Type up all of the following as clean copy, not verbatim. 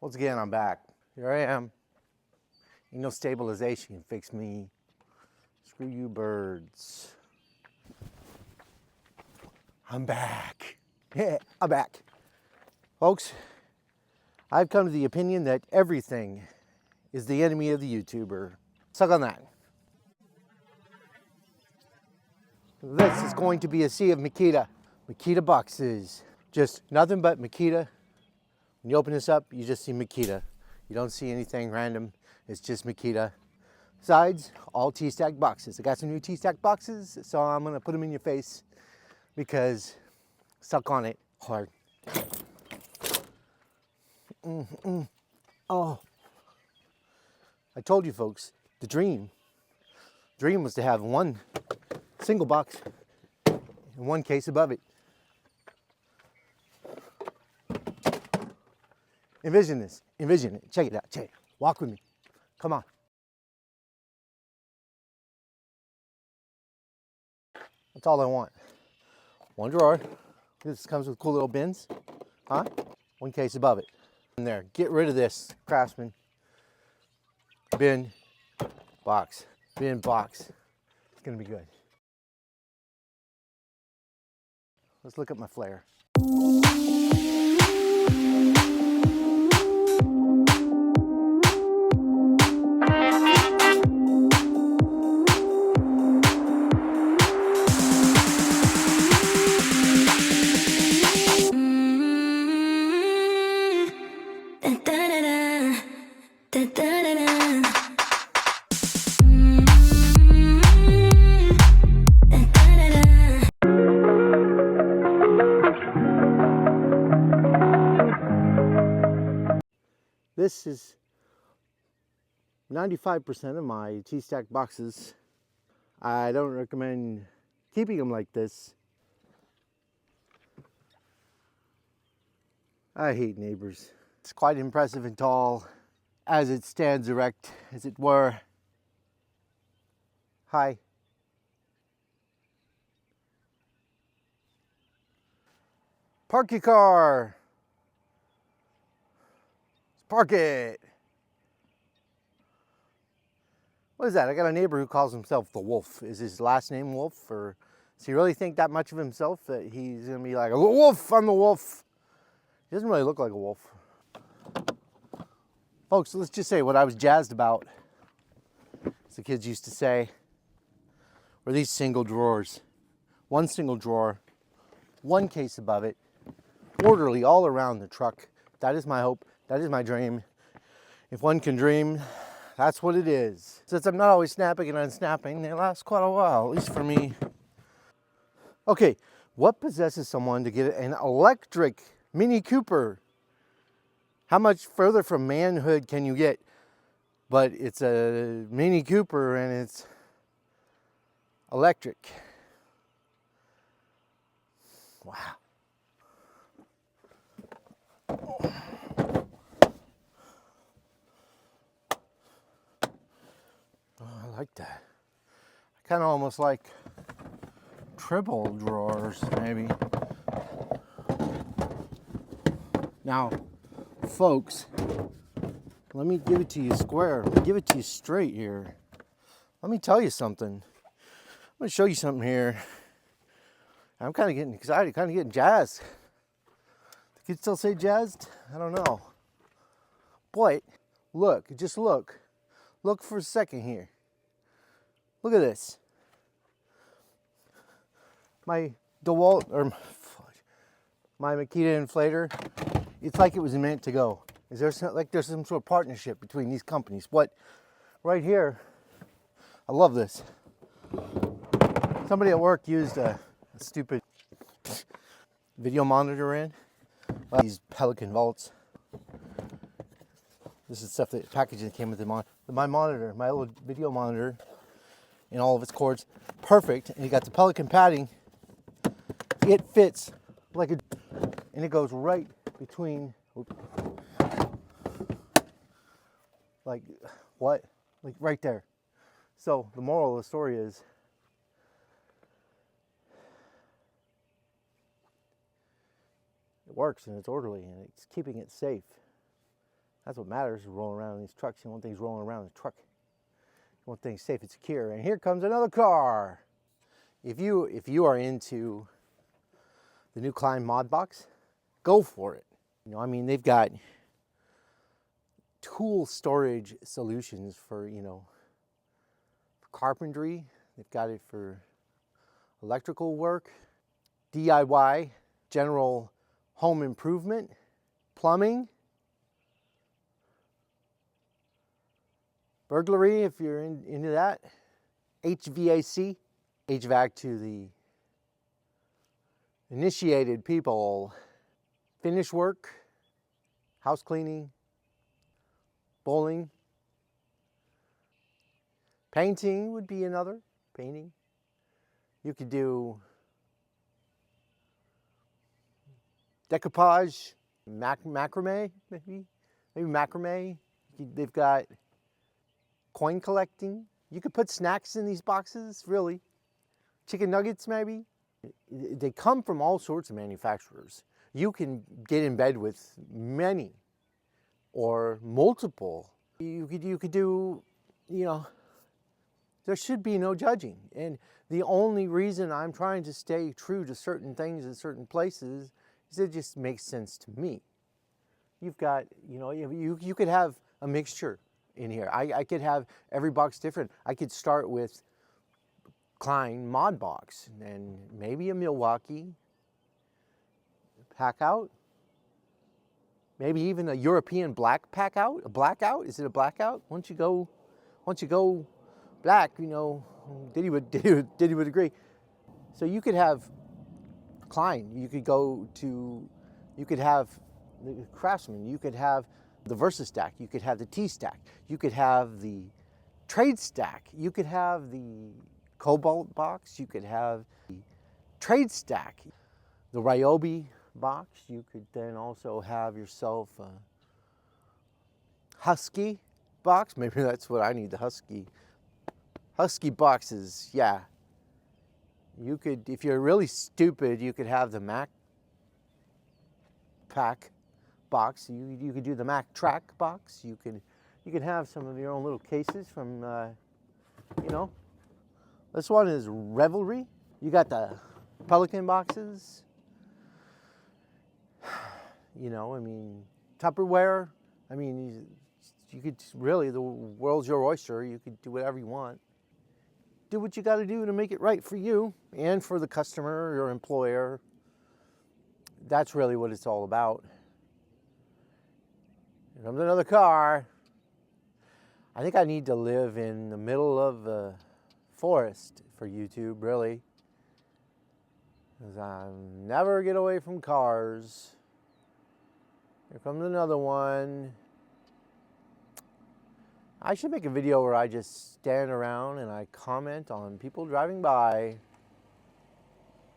Once again, I'm back. Here I am. Ain't no stabilization can fix me. Screw you birds. I'm back. Yeah, I'm back. Folks, I've come to the opinion that everything is the enemy of the YouTuber. Suck on that. This is going to be a sea of Makita. Makita boxes. Just nothing but Makita. When you open this up, you just see Makita. You don't see anything random. It's just Makita. Sides, all T-Stak boxes. I got some new T-Stak boxes, so I'm gonna put them in your face because suck on it hard. Oh, I told you folks, the dream was to have one single box and one case above it. Envision this, envision it, check it out, check it. Walk with me, come on. That's all I want. One drawer, this comes with cool little bins, huh? One case above it. In there, get rid of this, Craftsman. Bin, box, bin, box. It's gonna be good. Let's look at my flare. This is 95% of my T-Stak boxes. I don't recommend keeping them like this. I hate neighbors. It's quite impressive and tall as it stands erect, as it were. Hi. Park your car. Park it. What is that? I got a neighbor who calls himself the Wolf. Is his last name Wolf, or does he really think that much of himself that he's gonna be like, Wolf, I'm the wolf? He doesn't really look like a wolf. Folks, let's just say what I was jazzed about, as the kids used to say, were these single drawers. One single drawer, one case above it, orderly all around the truck. That is my hope. That is my dream. If one can dream, that's what it is. Since I'm not always snapping and unsnapping, they last quite a while, at least for me. Okay, what possesses someone to get an electric Mini Cooper? How much further from manhood can you get? But it's a Mini Cooper and it's electric. Wow. I like that. I kind of almost like triple drawers, maybe. Now, folks, let me give it to you square. Let me give it to you straight here. Let me tell you something. I'm going to show you something here. I'm kind of getting excited, kind of getting jazzed. The kids still say jazzed? I don't know. But look, just look. Look for a second here. Look at this. My DeWalt, or my Makita inflator, it's like it was meant to go. Is there some, like there's some sort of partnership between these companies? What, right here, I love this. Somebody at work used a stupid video monitor in. These Pelican Vaults. This is stuff that packaging that came with my monitor, my little video monitor, and all of its cords, perfect. And you got the Pelican padding. It fits like a, and it goes right between. Like what? Like right there. So the moral of the story is, it works and it's orderly and it's keeping it safe. That's what matters, rolling around in these trucks. You want things rolling around in the truck. You want things safe and secure. And here comes another car. If you are into the new Klein mod box, go for it. You know, I mean, they've got tool storage solutions for, you know, for carpentry. They've got it for electrical work, DIY, general home improvement, plumbing, burglary if you're into that, HVAC, HVAC to the initiated people, finish work, house cleaning, bowling, painting would be another, painting. You could do decoupage, macrame, maybe macrame. They've got coin collecting. You could put snacks in these boxes, really. Chicken nuggets, maybe. They come from all sorts of manufacturers. You can get in bed with many or multiple. You could do, you know, there should be no judging. And the only reason I'm trying to stay true to certain things in certain places is it just makes sense to me. You've got, you know, you could have a mixture in here. I could have every box different. I could start with Klein mod box and maybe a Milwaukee pack out. Maybe even a European black pack out, a blackout. Is it a blackout? Once you go black, you know, Diddy would agree. So you could have Klein. You could have the Craftsman. You could have the VersaStack. You could have the T-Stak. You could have the TradeStack. You could have the Cobalt box. You could have the TradeStack, the Ryobi box. You could then also have yourself a Husky box. Maybe that's what I need, the Husky boxes. Yeah. You could, if you're really stupid, you could have the Mac Pack box. You could do the Mac Track box. You could have some of your own little cases from, you know. This one is Revelry. You got the Pelican boxes. You know, I mean, Tupperware. I mean, you could really, the world's your oyster. You could do whatever you want. Do what you got to do to make it right for you and for the customer, your employer. That's really what it's all about. Here comes another car. I think I need to live in the middle of the forest for YouTube, really. Because I never get away from cars. Here comes another one. I should make a video where I just stand around and I comment on people driving by.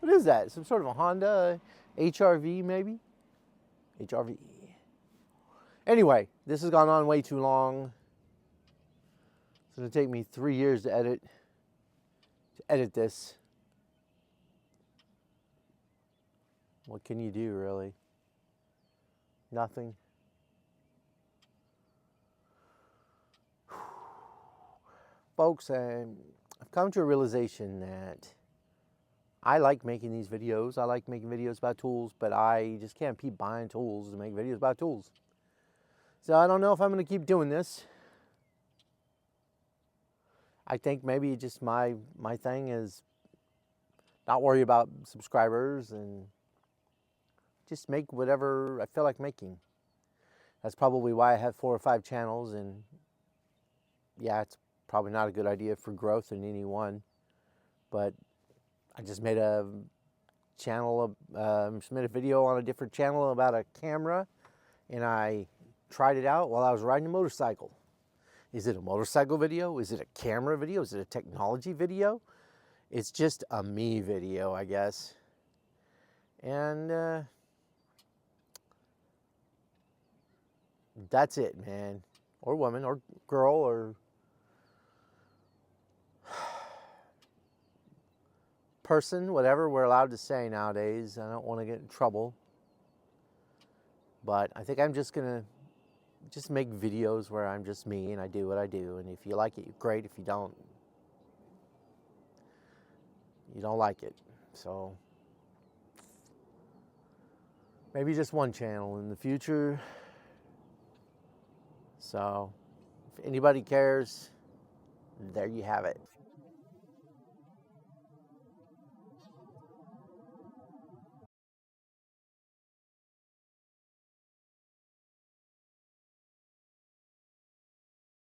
What is that? Some sort of a Honda HRV, maybe? HRV. Anyway, this has gone on way too long. It's going to take me 3 years to edit this. What can you do, really? Nothing. Folks, I've come to a realization that I like making these videos. I like making videos about tools, but I just can't keep buying tools to make videos about tools. So I don't know if I'm going to keep doing this. I think maybe just my thing is not worry about subscribers and just make whatever I feel like making. That's probably why I have 4 or 5 channels, and yeah, it's probably not a good idea for growth in any one. But I just made a channel, made a video on a different channel about a camera, and I tried it out while I was riding a motorcycle. Is it a motorcycle video? Is it a camera video? Is it a technology video? It's just a me video, I guess. And that's it, man. Or woman, or girl, or person, whatever we're allowed to say nowadays. I don't want to get in trouble. But I think I'm just going to just make videos where I'm just me and I do what I do. And if you like it, great. If you don't, you don't like it. So maybe just one channel in the future. So if anybody cares, there you have it.